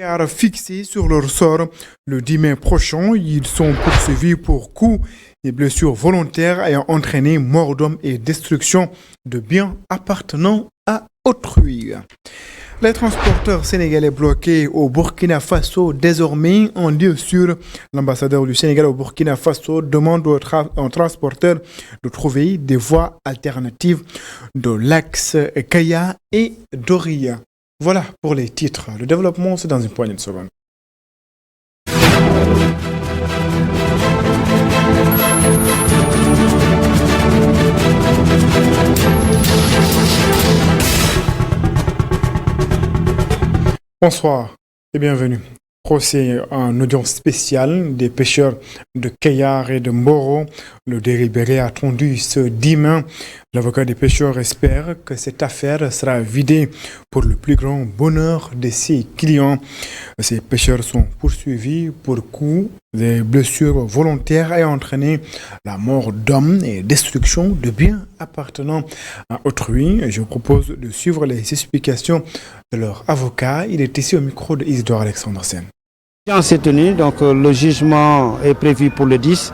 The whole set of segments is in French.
horaire fixé sur leur sort. Le 10 mai prochain, ils sont poursuivis pour coups et blessures volontaires ayant entraîné mort d'homme et destruction de biens appartenant à autrui. Les transporteurs sénégalais bloqués au Burkina Faso, désormais en lieu sûr. L'ambassadeur du Sénégal au Burkina Faso demande aux transporteurs de trouver des voies alternatives de l'axe Kaya et Doria. Voilà pour les titres. Le développement, c'est dans une poignée de secondes. Bonsoir et bienvenue. Procès en audience spéciale des pêcheurs de Kayar et de Mboro. Le délibéré attendu ce 10 mai. L'avocat des pêcheurs espère que cette affaire sera vidée pour le plus grand bonheur de ses clients. Ces pêcheurs sont poursuivis pour coups et blessures volontaires ayant entraîné la mort d'hommes et destruction de biens appartenant à autrui. Je vous propose de suivre les explications de leur avocat. Il est ici au micro de Isidore Alexandre Sen. S'est tenu, donc le jugement est prévu pour le 10.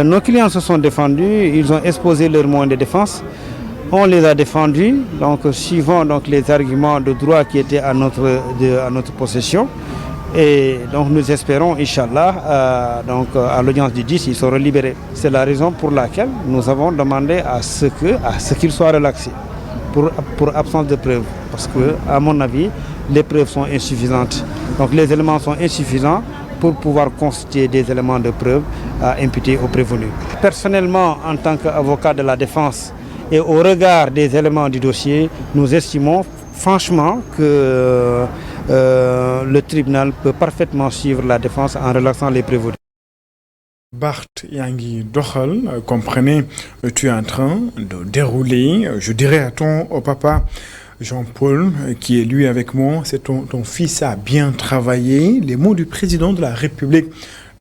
Nos clients se sont défendus, ils ont exposé leurs moyens de défense. On les a défendus, donc suivant donc, les arguments de droit qui étaient à notre possession. Et donc nous espérons, Inch'Allah, à l'audience du 10, ils seront libérés. C'est la raison pour laquelle nous avons demandé à ce qu'ils soient relaxés pour absence de preuves. Parce que, à mon avis, les preuves sont insuffisantes. Donc les éléments sont insuffisants pour pouvoir constituer des éléments de preuve à imputer aux prévenus. Personnellement, en tant qu'avocat de la défense et au regard des éléments du dossier, nous estimons franchement que le tribunal peut parfaitement suivre la défense en relaxant les prévenus. Bart Yangi Dokhal, comprenez, tu es en train de dérouler, je dirais à ton papa Jean-Paul, qui est lui avec moi, c'est ton fils a bien travaillé. Les mots du président de la République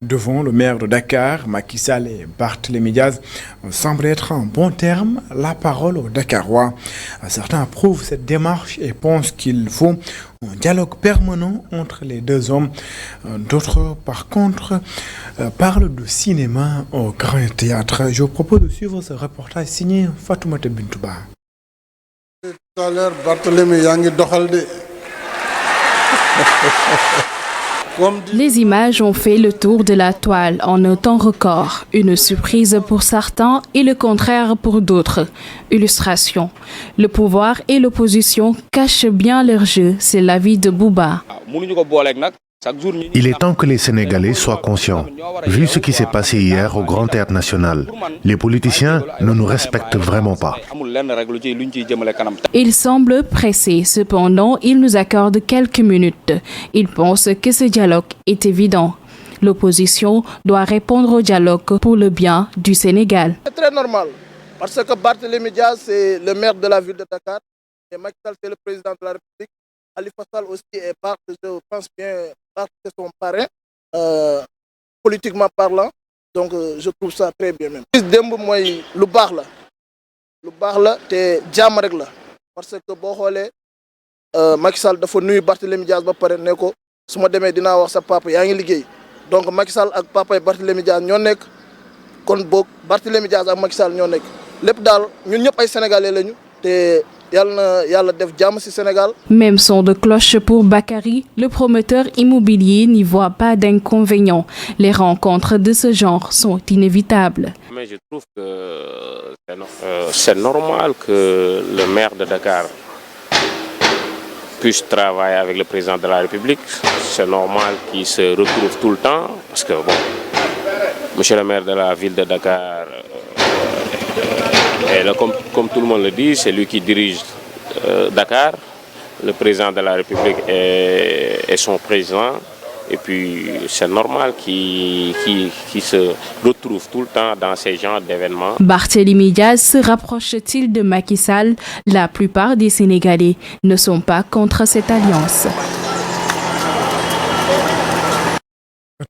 devant le maire de Dakar, Macky Sall et Barthélémy Diaz, semblent être en bon terme. La parole aux Dakarois. Certains approuvent cette démarche et pensent qu'il faut un dialogue permanent entre les deux hommes. D'autres, par contre, parlent de cinéma au Grand Théâtre. Je vous propose de suivre ce reportage signé Fatoumata Bintouba. Tout à l'heure, Barthélémy Yangi Dokhalde. Les images ont fait le tour de la toile en un temps record. Une surprise pour certains et le contraire pour d'autres. Illustration. Le pouvoir et l'opposition cachent bien leur jeu. C'est l'avis de Bouba. Il est temps que les Sénégalais soient conscients. Vu ce qui s'est passé hier au Grand Théâtre National, les politiciens ne nous respectent vraiment pas. Il semble pressé, cependant, il nous accorde quelques minutes. Il pense que ce dialogue est évident. L'opposition doit répondre au dialogue pour le bien du Sénégal. C'est très normal, parce que Barthélémy Diaz, c'est le maire de la ville de Dakar, et Macky Sall, c'est le président de la République. Khalifa Sall aussi est Bart, je pense bien, Bart c'est son parrain, politiquement parlant, donc je trouve ça très bien même. Demb mooy lu baax la te jàmm rek la parce que boo xoolee Macky Sall dafa nuyu Barthélémy Diaz ba pare ne ko su ma demee dinaa wax sa papa yaa ngi liggéey donc Macky Sall ak papa yi Barthélémy Diaz ñoo nekk kon boog Barthélémy Diaz ak Macky Sall ñoo nekk lépp daal ñun ñëpp ay sénégalais lañu te Même son de cloche pour Bakary, le promoteur immobilier n'y voit pas d'inconvénient. Les rencontres de ce genre sont inévitables. Mais je trouve que c'est normal que le maire de Dakar puisse travailler avec le président de la République. C'est normal qu'il se retrouve tout le temps parce que, bon, monsieur le maire de la ville de Dakar, et là, comme tout le monde le dit, c'est lui qui dirige Dakar. Le président de la République est son président. Et puis, c'est normal qu'il se retrouve tout le temps dans ces genres d'événements. Barthélémy Diaz se rapproche-t-il de Macky Sall? La plupart des Sénégalais ne sont pas contre cette alliance.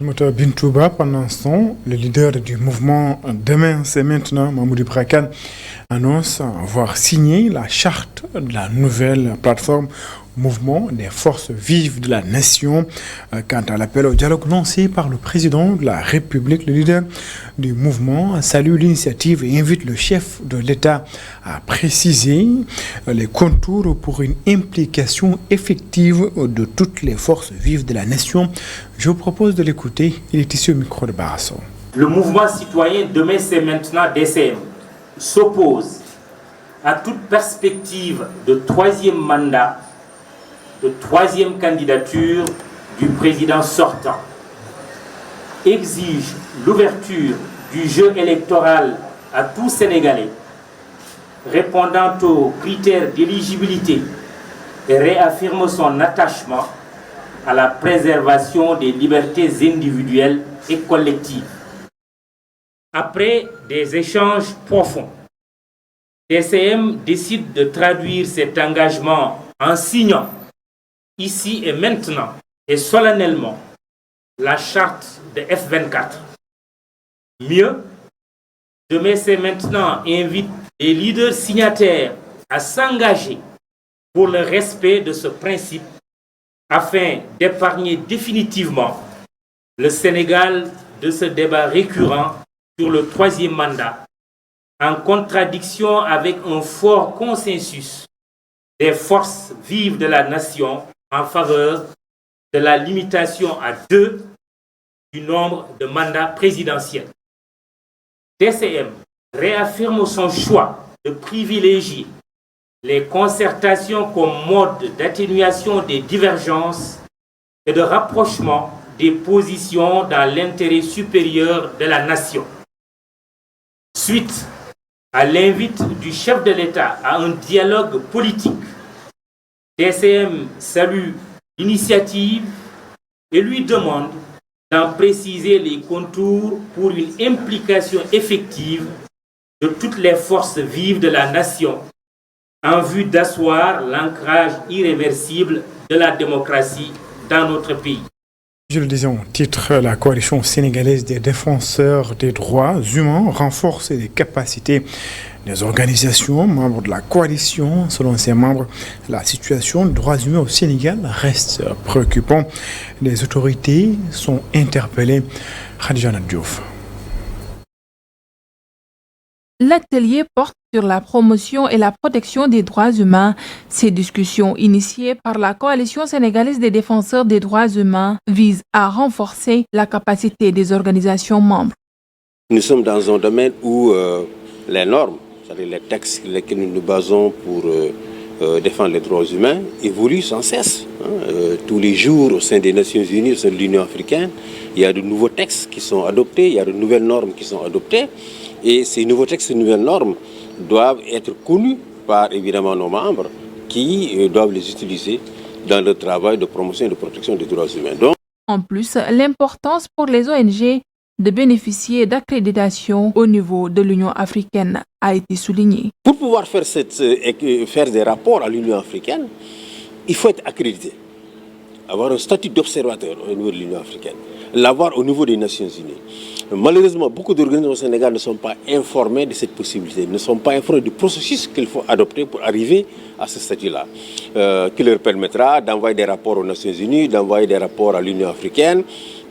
Bintouba, pendant ce temps, le leader du mouvement Demain, c'est maintenant, Mamoudou Brakan, annonce avoir signé la charte de la nouvelle plateforme mouvement des forces vives de la nation. Quant à l'appel au dialogue lancé par le président de la République, le leader du mouvement salue l'initiative et invite le chef de l'État à préciser les contours pour une implication effective de toutes les forces vives de la nation. Je vous propose de l'écouter. Il est ici au micro de Barasso. Le mouvement citoyen Demain c'est maintenant DCM s'oppose à toute perspective de troisième mandat, de troisième candidature du président sortant, exige l'ouverture du jeu électoral à tout Sénégalais, répondant aux critères d'éligibilité et réaffirme son attachement à la préservation des libertés individuelles et collectives. Après des échanges profonds, DCM décide de traduire cet engagement en signant ici et maintenant et solennellement la charte de F24. Mieux, Demain c'est maintenant invite les leaders signataires à s'engager pour le respect de ce principe afin d'épargner définitivement le Sénégal de ce débat récurrent sur le troisième mandat, en contradiction avec un fort consensus des forces vives de la nation en faveur de la limitation à 2 du nombre de mandats présidentiels. DCM réaffirme son choix de privilégier les concertations comme mode d'atténuation des divergences et de rapprochement des positions dans l'intérêt supérieur de la nation. Suite à l'invite du chef de l'État à un dialogue politique, DCM salue l'initiative et lui demande d'en préciser les contours pour une implication effective de toutes les forces vives de la nation en vue d'asseoir l'ancrage irréversible de la démocratie dans notre pays. Je le disais en titre, la coalition sénégalaise des défenseurs des droits humains renforce les capacités des organisations membres de la coalition. Selon ses membres, la situation des droits humains au Sénégal reste préoccupante. Les autorités sont interpellées. Khadija Diouf. L'atelier porte sur la promotion et la protection des droits humains. Ces discussions initiées par la Coalition sénégalaise des défenseurs des droits humains visent à renforcer la capacité des organisations membres. Nous sommes dans un domaine où les normes, c'est-à-dire les textes sur lesquels nous nous basons pour défendre les droits humains, évoluent sans cesse. Tous les jours, au sein des Nations Unies, au sein de l'Union africaine, il y a de nouveaux textes qui sont adoptés, il y a de nouvelles normes qui sont adoptées. Et ces nouveaux textes, ces nouvelles normes doivent être connus par évidemment nos membres qui doivent les utiliser dans le travail de promotion et de protection des droits humains. Donc, en plus, l'importance pour les ONG de bénéficier d'accréditation au niveau de l'Union africaine a été soulignée. Pour pouvoir faire des rapports à l'Union africaine, il faut être accrédité, avoir un statut d'observateur au niveau de l'Union africaine, l'avoir au niveau des Nations Unies. Malheureusement, beaucoup d'organisations au Sénégal ne sont pas informées de cette possibilité, ne sont pas informées du processus qu'il faut adopter pour arriver à ce statut-là, qui leur permettra d'envoyer des rapports aux Nations Unies, d'envoyer des rapports à l'Union africaine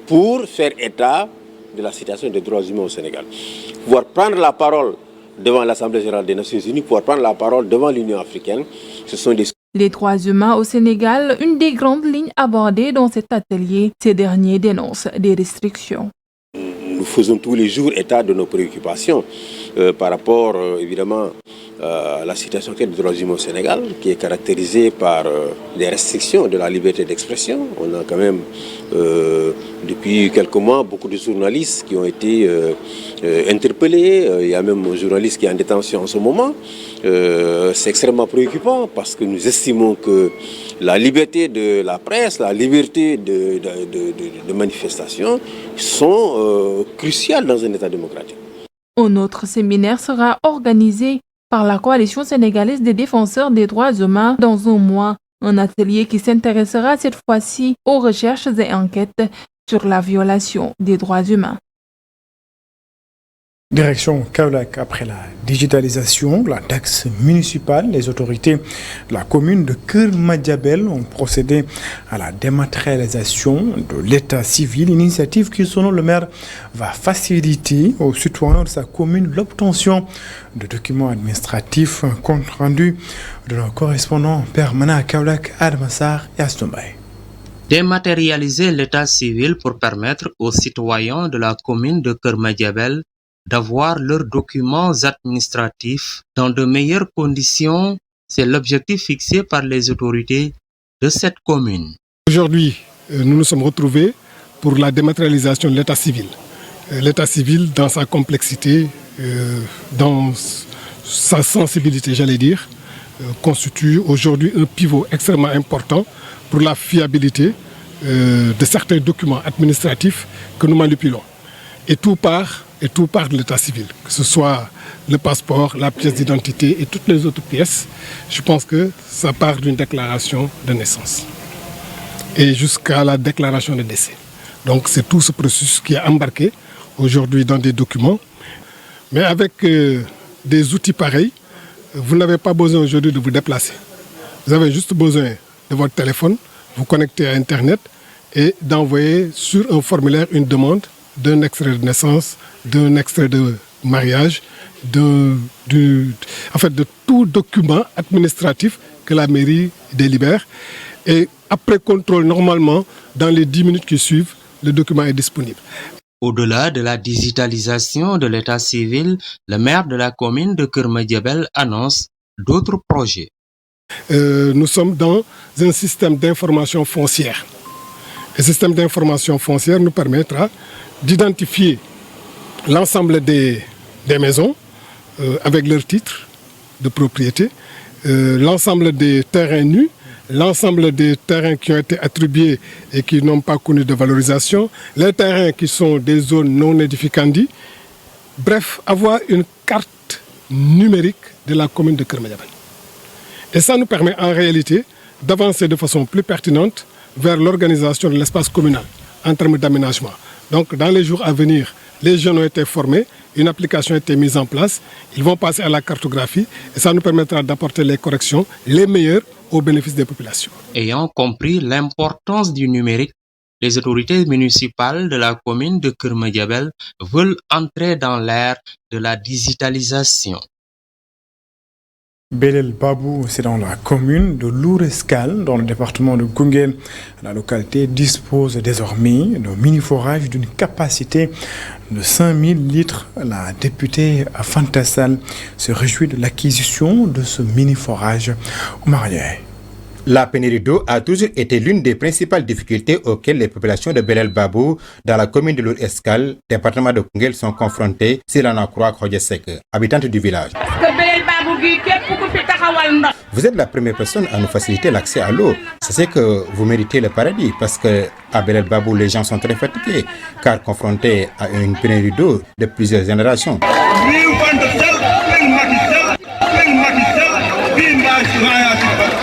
pour faire état de la situation des droits humains au Sénégal. Pouvoir prendre la parole devant l'Assemblée générale des Nations Unies, pouvoir prendre la parole devant l'Union africaine, ce sont des... Les droits humains au Sénégal, une des grandes lignes abordées dans cet atelier, ces derniers dénoncent des restrictions. Nous faisons tous les jours état de nos préoccupations par rapport évidemment à la situation des droits humains au Sénégal, qui est caractérisée par des restrictions de la liberté d'expression. On a quand même depuis quelques mois beaucoup de journalistes qui ont été interpellés. Il y a même un journaliste qui est en détention en ce moment. C'est extrêmement préoccupant parce que nous estimons que la liberté de la presse, la liberté de manifestation sont cruciales dans un État démocratique. Un autre séminaire sera organisé par la Coalition sénégalaise des défenseurs des droits humains dans un mois. Un atelier qui s'intéressera cette fois-ci aux recherches et enquêtes sur la violation des droits humains. Direction Kaolack, après la digitalisation, la taxe municipale, les autorités de la commune de Keur Madiabel ont procédé à la dématérialisation de l'état civil, initiative qui, selon le maire, va faciliter aux citoyens de sa commune l'obtention de documents administratifs, compte rendu de nos correspondants permanents à Kaolack, Admassar et Astombaye. Dématérialiser l'état civil pour permettre aux citoyens de la commune de Keur Madiabel d'avoir leurs documents administratifs dans de meilleures conditions, c'est l'objectif fixé par les autorités de cette commune. Aujourd'hui, nous nous sommes retrouvés pour la dématérialisation de l'état civil. L'état civil, dans sa complexité, dans sa sensibilité, j'allais dire, constitue aujourd'hui un pivot extrêmement important pour la fiabilité de certains documents administratifs que nous manipulons. Et tout part de l'état civil, que ce soit le passeport, la pièce d'identité et toutes les autres pièces. Je pense que ça part d'une déclaration de naissance et jusqu'à la déclaration de décès. Donc c'est tout ce processus qui est embarqué aujourd'hui dans des documents. Mais avec des outils pareils, vous n'avez pas besoin aujourd'hui de vous déplacer. Vous avez juste besoin de votre téléphone, vous connecter à Internet et d'envoyer sur un formulaire une demande d'un extrait de naissance, d'un extrait de mariage, de tout document administratif que la mairie délibère. Et après contrôle, normalement, dans les 10 minutes qui suivent, le document est disponible. Au-delà de la digitalisation de l'état civil, le maire de la commune de Keur Madiabel annonce d'autres projets. Nous sommes dans un système d'information foncière. Le système d'information foncière nous permettra d'identifier l'ensemble des maisons avec leur titre de propriété, l'ensemble des terrains nus, l'ensemble des terrains qui ont été attribués et qui n'ont pas connu de valorisation, les terrains qui sont des zones non édificantes. Bref, avoir une carte numérique de la commune de Keur Madiabel. Et ça nous permet en réalité d'avancer de façon plus pertinente vers l'organisation de l'espace communal en termes d'aménagement. Donc dans les jours à venir, les jeunes ont été formés, une application a été mise en place, ils vont passer à la cartographie et ça nous permettra d'apporter les corrections les meilleures au bénéfice des populations. Ayant compris l'importance du numérique, les autorités municipales de la commune de Keur Madiabel veulent entrer dans l'ère de la digitalisation. Belel Babou, c'est dans la commune de Lour-Escale, dans le département de Koungheul. La localité dispose désormais d'un mini-forage d'une capacité de 5000 litres. La députée Fantasal se réjouit de l'acquisition de ce mini-forage au Marié. La pénurie d'eau a toujours été l'une des principales difficultés auxquelles les populations de Belel Babou, dans la commune de Lour-Escale, département de Koungheul, sont confrontées, si l'on en croit Khodjesek, habitante du village. Vous êtes la première personne à nous faciliter l'accès à l'eau. C'est que vous méritez le paradis parce que à Belel Babou, les gens sont très fatigués car confrontés à une pénurie d'eau de plusieurs générations.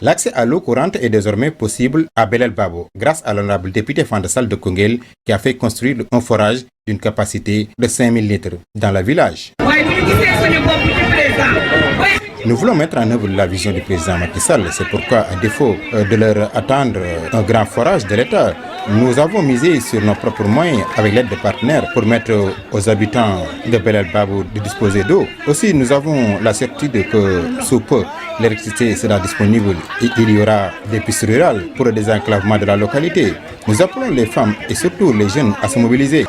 L'accès à l'eau courante est désormais possible à Belel Babou grâce à l'honorable député Fantasal de Koungheul qui a fait construire un forage d'une capacité de 5000 litres dans le village. Nous voulons mettre en œuvre la vision du président Macky Sall. C'est pourquoi, à défaut de leur attendre un grand forage de l'État, nous avons misé sur nos propres moyens avec l'aide de partenaires pour mettre aux habitants de Belel Babou de disposer d'eau. Aussi, nous avons la certitude que sous peu, l'électricité sera disponible et il y aura des pistes rurales pour le désenclavement de la localité. Nous appelons les femmes et surtout les jeunes à se mobiliser.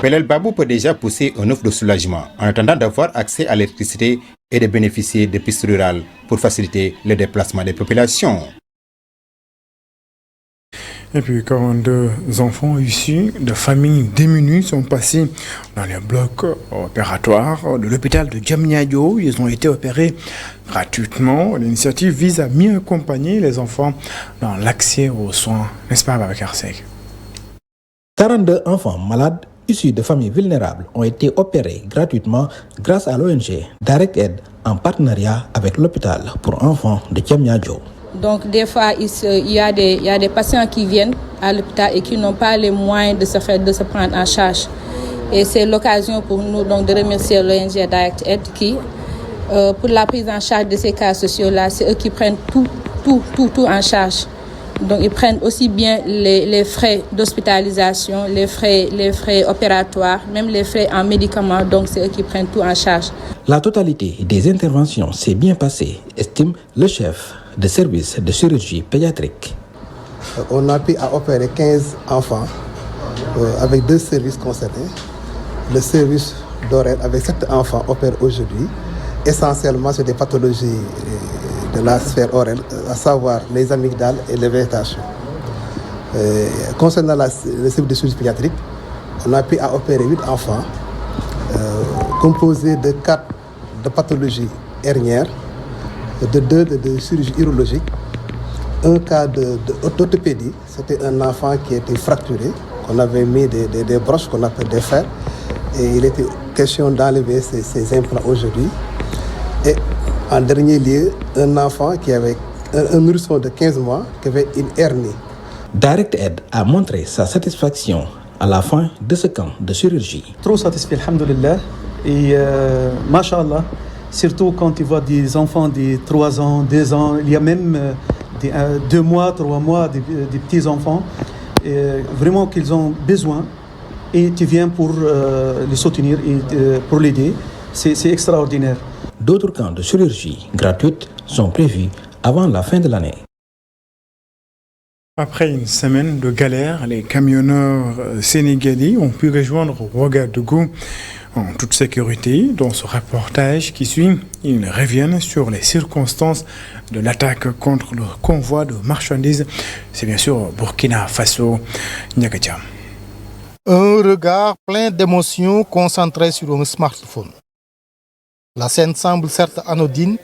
Belel Babou peut déjà pousser une offre de soulagement en attendant d'avoir accès à l'électricité et de bénéficier de pistes rurales pour faciliter le déplacement des populations. Et puis 42 enfants issus de familles démunies sont passés dans les blocs opératoires de l'hôpital de Diamniadio. Ils ont été opérés gratuitement. L'initiative vise à mieux accompagner les enfants dans l'accès aux soins. N'est-ce pas, Babacar Seck? 42 enfants malades issus de familles vulnérables ont été opérés gratuitement grâce à l'ONG Direct Aid en partenariat avec l'hôpital pour enfants de Diamniadio. Donc des fois, il y a des patients qui viennent à l'hôpital et qui n'ont pas les moyens de se prendre en charge. Et c'est l'occasion pour nous donc, de remercier l'ONG DirectAid qui, pour la prise en charge de ces cas sociaux-là, c'est eux qui prennent tout en charge. Donc ils prennent aussi bien les frais d'hospitalisation, les frais opératoires, même les frais en médicaments, donc c'est eux qui prennent tout en charge. La totalité des interventions s'est bien passée, estime le chef de service de chirurgie pédiatrique. On a pu opérer 15 enfants avec 2 services concernés. Le service d'oreille avec 7 enfants opère aujourd'hui. Essentiellement sur des pathologies de la sphère oreille, à savoir les amygdales et les végétations. Concernant le service de chirurgie pédiatrique, on a pu opérer 8 enfants composés de 4 de pathologies hernières, de 2 de chirurgie urologique, un cas d'orthopédie, c'était un enfant qui était fracturé, qu'on avait mis des broches qu'on appelle des fers, et il était question d'enlever ces implants aujourd'hui. Et en dernier lieu, un enfant qui avait un nourrisson de 15 mois qui avait une hernie. DirectAid a montré sa satisfaction à la fin de ce camp de chirurgie. Trop satisfait, alhamdoulilah. Et mashallah, surtout quand tu vois des enfants de 3 ans, 2 ans, il y a même 2 mois, 3 mois, des petits enfants, vraiment qu'ils ont besoin. Et tu viens pour les soutenir et pour l'aider. C'est extraordinaire. D'autres camps de chirurgie gratuite sont prévus avant la fin de l'année. Après une semaine de galère, les camionneurs sénégalais ont pu rejoindre Ouagadougou en toute sécurité. Dans ce reportage qui suit, ils reviennent sur les circonstances de l'attaque contre le convoi de marchandises. C'est bien sûr Burkina Faso. Niagatia. Un regard plein d'émotions concentré sur un smartphone. La scène semble certes anodine,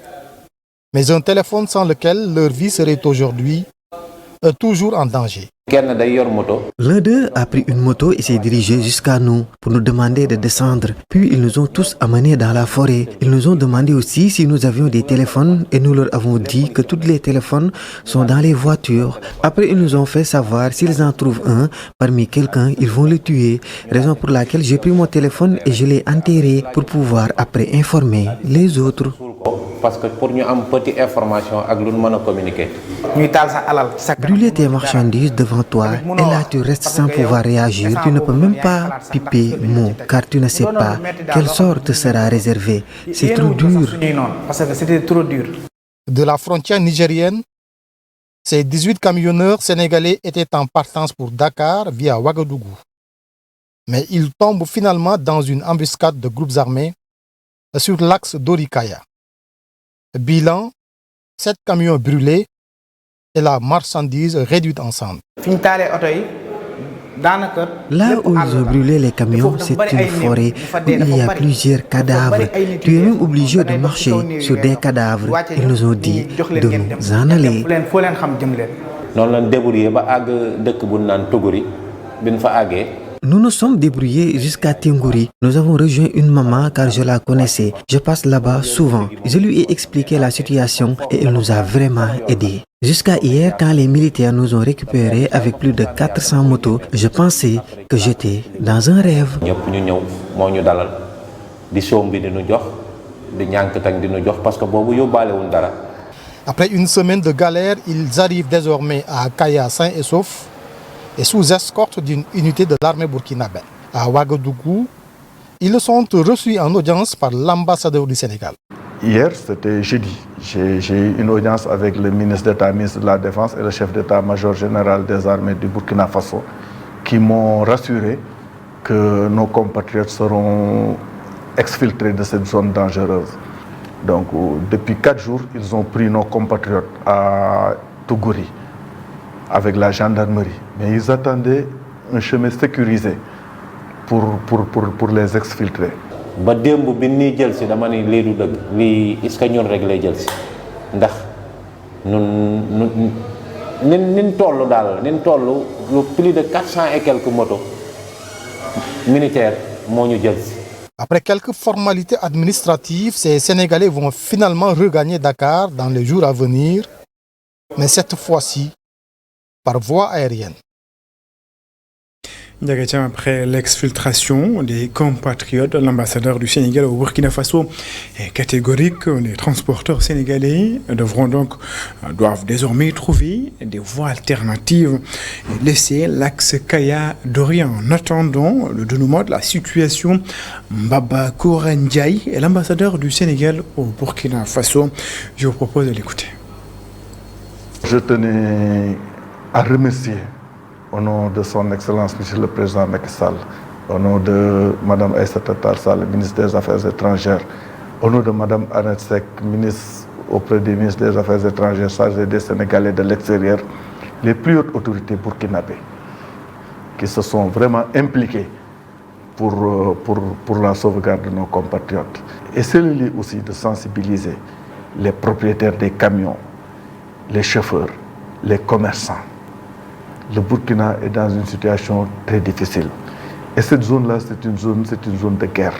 mais un téléphone sans lequel leur vie serait aujourd'hui toujours en danger. L'un d'eux a pris une moto et s'est dirigé jusqu'à nous pour nous demander de descendre. Puis ils nous ont tous amenés dans la forêt. Ils nous ont demandé aussi si nous avions des téléphones et nous leur avons dit que tous les téléphones sont dans les voitures. Après ils nous ont fait savoir s'ils en trouvent un parmi quelqu'un, ils vont le tuer. Raison pour laquelle j'ai pris mon téléphone et je l'ai enterré pour pouvoir après informer les autres. Parce que pour nous avoir une petite information et nous communiquer. Brûler tes marchandises devant toi et là tu restes sans pouvoir réagir. Tu ne peux même pas piper mot car tu ne sais pas quel sort te sera réservé. C'est trop dur. De la frontière nigérienne, ces 18 camionneurs sénégalais étaient en partance pour Dakar via Ouagadougou. Mais ils tombent finalement dans une embuscade de groupes armés sur l'axe d'Orikaya. Bilan, 7 camions brûlés et la marchandise réduite en cendres. Là où ils ont brûlé les camions, c'est une forêt où il y a plusieurs cadavres. Tu es même obligé de marcher sur des cadavres. Ils nous ont dit de nous en aller. Nous nous sommes débrouillés jusqu'à Tingouri. Nous avons rejoint une maman car je la connaissais. Je passe là-bas souvent. Je lui ai expliqué la situation et elle nous a vraiment aidés. Jusqu'à hier, quand les militaires nous ont récupérés avec plus de 400 motos, je pensais que j'étais dans un rêve. Après une semaine de galère, ils arrivent désormais à Kaya sains et saufs et sous escorte d'une unité de l'armée burkinabé. À Ouagadougou, ils sont reçus en audience par l'ambassadeur du Sénégal. Hier, c'était jeudi. J'ai eu une audience avec le ministre d'État, ministre de la Défense et le chef d'État-major général des armées du Burkina Faso qui m'ont rassuré que nos compatriotes seront exfiltrés de cette zone dangereuse. Donc, depuis 4 jours, ils ont pris nos compatriotes à Tougouri avec la gendarmerie. Mais ils attendaient un chemin sécurisé pour les exfiltrer. ba démb bi ni jël si dama ni lii du dëgg lii est-ce que ñun rek lay jël si ndax nin toll daal nin toll lu plus de 400 et quelques motos militaires moo ñu jël si. Après quelques formalités administratives, ces Sénégalais vont finalement regagner Dakar dans les jours à venir mais cette fois-ci par voie aérienne. Après l'exfiltration des compatriotes, l'ambassadeur du Sénégal au Burkina Faso est catégorique. Les transporteurs sénégalais doivent désormais trouver des voies alternatives et laisser l'axe Kaya-Dori en attendant le dénouement de la situation. Mbaba Kourandiaï est l'ambassadeur du Sénégal au Burkina Faso. Je vous propose de l'écouter. Je tenais à remercier au nom de son Excellence, Monsieur le Président Macky Sall, au nom de Mme Aïssata Tall Sall, ministre des Affaires étrangères, au nom de Mme Annette Seck, ministre auprès du ministre des Affaires étrangères, chargé des Sénégalais de l'extérieur, les plus hautes autorités burkinabées qui se sont vraiment impliquées pour la sauvegarde de nos compatriotes. Et c'est le lieu aussi de sensibiliser les propriétaires des camions, les chauffeurs, les commerçants. Le Burkina est dans une situation très difficile. Et cette zone-là, c'est une zone de guerre.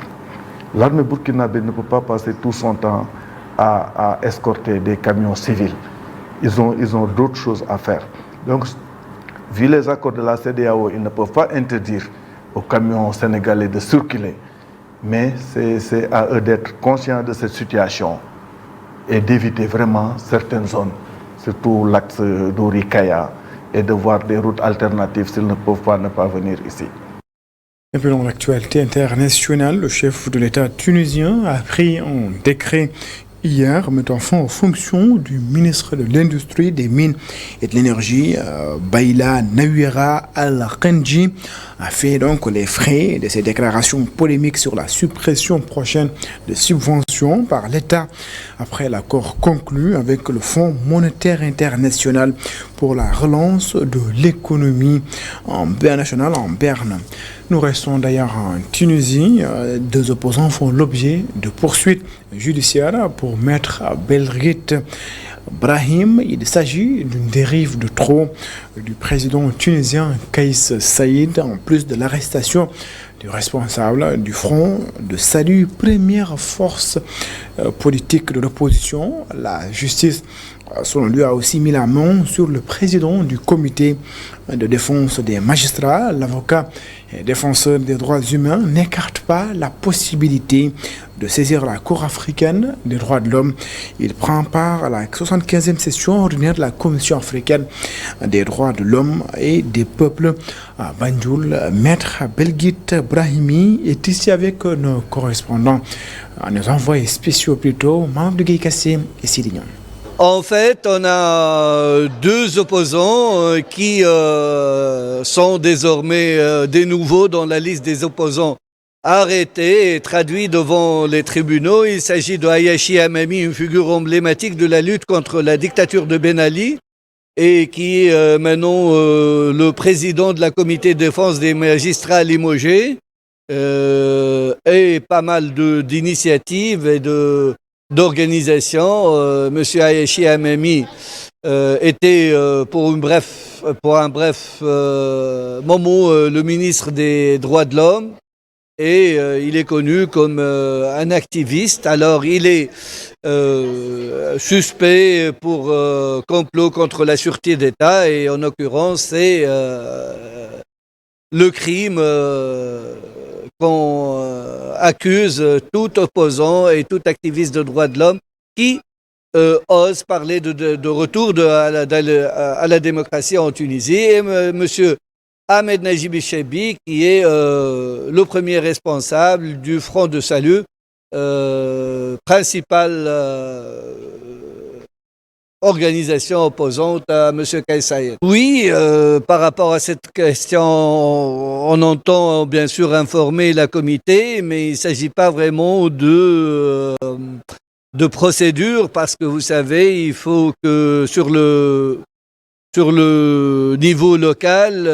L'armée burkinabé ne peut pas passer tout son temps à escorter des camions civils. Ils ont d'autres choses à faire. Donc, vu les accords de la CEDEAO, ils ne peuvent pas interdire aux camions sénégalais de circuler. Mais c'est à eux d'être conscients de cette situation et d'éviter vraiment certaines zones, surtout l'axe Dori-Kaya, et de voir des routes alternatives s'ils ne peuvent pas ne pas venir ici. Et puis dans l'actualité internationale, le chef de l'État tunisien a pris un décret hier mettant fin aux fonctions du ministre de l'Industrie, des Mines et de l'Énergie, Baïla Nawira Al-Kandji, a fait donc les frais de ses déclarations polémiques sur la suppression prochaine de subventions par l'État après l'accord conclu avec le Fonds monétaire international pour la relance de l'économie nationale en Berne. Nous restons d'ailleurs en Tunisie. Deux opposants font l'objet de poursuites judiciaires pour Maître Belghit Brahim. Il s'agit d'une dérive de trop du président tunisien Kaïs Saïd, en plus de l'arrestation du responsable du Front de Salut, première force politique de l'opposition. La justice, selon lui, a aussi mis la main sur le président du comité de défense des magistrats. L'avocat et défenseur des droits humains n'écarte pas la possibilité de saisir la Cour africaine des droits de l'homme. Il prend part à la 75e session ordinaire de la Commission africaine des droits de l'homme et des peuples à Banjul. Maître Belghit Brahimi est ici avec nos correspondants, nos envoyés spéciaux plutôt, Mamadou Gueye Kassé et Sidignan. En fait, on a deux opposants qui sont désormais des nouveaux dans la liste des opposants arrêtés et traduits devant les tribunaux. Il s'agit de Hayachi Amami, une figure emblématique de la lutte contre la dictature de Ben Ali et qui est maintenant le président de la comité de défense des magistrats limogés et pas mal d'initiatives et d'organisation. Monsieur Hayachi Amami était pour un bref moment le ministre des droits de l'homme et il est connu comme un activiste. Alors il est suspect pour complot contre la sûreté d'État et en l'occurrence c'est le crime qu'on accuse tout opposant et tout activiste de droits de l'homme qui ose parler de retour à la démocratie en Tunisie. Et monsieur Ahmed Najib Chebi, qui est le premier responsable du Front de Salut, principale organisation opposante à M. Kaïs Saïed. Oui, par rapport à cette question, on entend bien sûr informer la comité, mais il ne s'agit pas vraiment de procédure, parce que vous savez, il faut que sur le niveau local,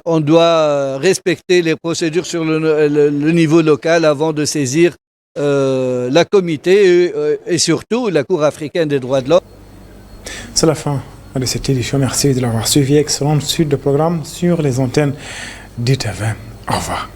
on doit respecter les procédures sur le niveau local avant de saisir la comité et surtout la Cour africaine des droits de l'homme. C'est la fin de cette édition. Merci de l'avoir suivi. Excellente suite de programme sur les antennes d'ITV. Au revoir.